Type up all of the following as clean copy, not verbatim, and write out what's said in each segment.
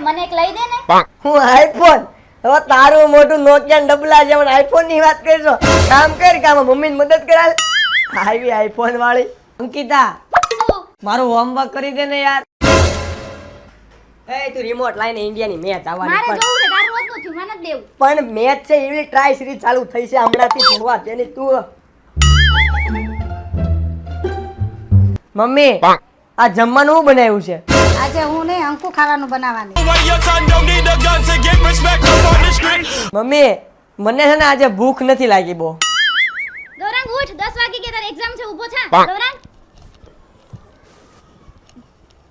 મને એક લઈ દે ને. હું આઈફોન? હવે તારું મોટું નોકિયા ડબલા જેવણ આઈફોન ની વાત કરશો. કામ કર કામ મમ્મી ની મદદ કરાલ. આવી આઈફોન વાળી. અંકિતા શું? મારું હોમવર્ક કરી દે ને યાર. એ તું રિમોટ લાઈને ઇન્ડિયાની મેચ આવવાની મારે જોવું છે તારું હોત નથી મને જ દેવું. પણ મેચ છે એવી ટ્રાય સિરીઝ ચાલુ થઈ છે હમણાંથી શરૂઆત એની તું. મમ્મી આ જમવાનું શું બનાવ્યું છે? આજે હું નહીં અંકુ ખાવાનું બનાવવાની. મમ્મી મને છે ને આજે ભૂખ નથી લાગી બહુ. ગૌરાંગ ઉઠ 10 વાગી ગયા તારે એક્ઝામ છે ઊભો થા. ગૌરાંગ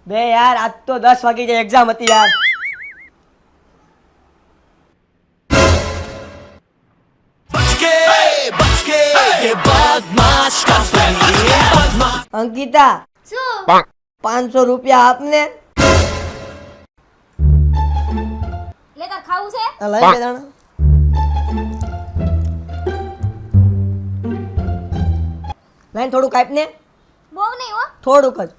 બે યાર આજ તો 10 વાગે જે એક્ઝામ હતી યાર. અંકિતા શું? 500 રૂપિયા આપને. લે તાર ખાવું છે? આ લઈ લે દાણા. લાઈન થોડુંક આપને. બહુ નહીં હો. થોડુંક જ.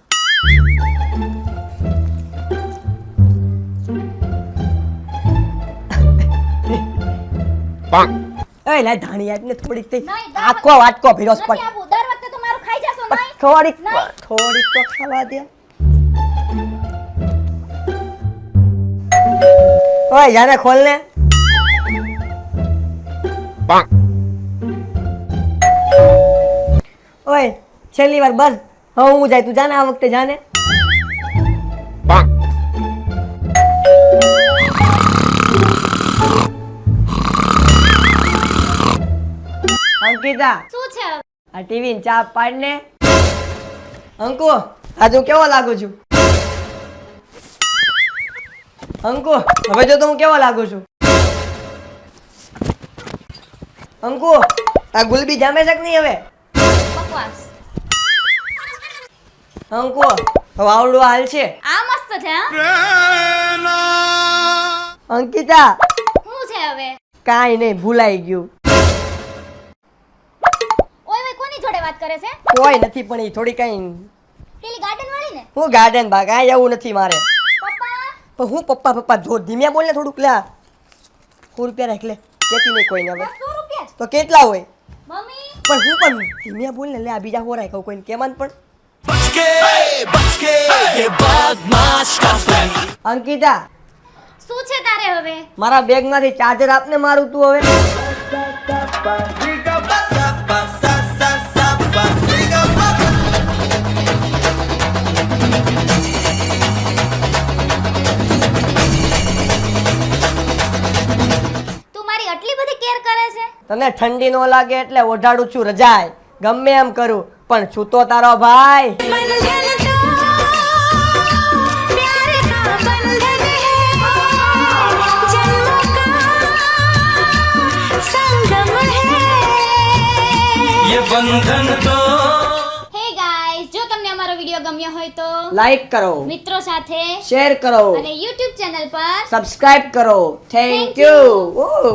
એ લા ધાણી આપને થોડીક થઈ. નહીં, આખો વાટકો ભીરોસ નથી પડ. આપું. દર વખતે તો મારું ખાઈ જાશો નહીં. થોડીક નહીં. થોડીક તો ખાવા દે. ઓય જાને ખોલ ને. ઓય છેલ્લી વાર બસ. હવે હું જાય તું જાને આ વખતે જાને. અંકિતા શું છે હવે? આ ટીવી ની ચાપ પાડ ને. અંકુ આજે હું કેવો લાગુ છું? અંકુ હવે જો તો હું કેવો લાગુ છું? અંકુ આ ગુલબી જામે છે કે નહીં હવે? બકવાસ. અંકુ હવે આવડું હાલ છે. આ મસ્ત છે હા. અંકિતા શું છે હવે? કાઈ નહીં ભૂલાઈ ગયું. ઓય ઓય કોની જોડે વાત કરે છે? કોઈ નથી પણ ઈ થોડી કઈ પેલી ગાર્ડન વાળી ને? હું ગાર્ડન બા કાંઈ એવું નથી મારે. પપ્પા પણ હું પપ્પા પપ્પા જો ધીમે બોલ ને થોડુંક. લે 100 રૂપિયા રાખ લે. કેતી નહીં કોઈને હવે. 100 રૂપિયા જ. તો કેટલા હોય? મમ્મી પણ હું પણ ધીમે બોલ ને. લે આ બીજા હોરાય કહું કોઈને કેમાન પણ. અંકિતા શું છે તારે હવે? મારા બેગ માંથી ચાર્જર આપને મારું તું હવે. તું મારી આટલી બધી કેર કરે છે? તને ઠંડી નો લાગે એટલે ઓઢાડું છું રજાય. ગમે એમ કરું પણ છું તો તારો ભાઈ. હે ગાઈસ, જો તમને અમારો વિડિયો ગમ્યો હોય તો લાઈક કરો, મિત્રો સાથે શેર કરો અને YouTube ચેનલ પર સબસ્ક્રાઇબ કરો. Thank Thank you. યુ.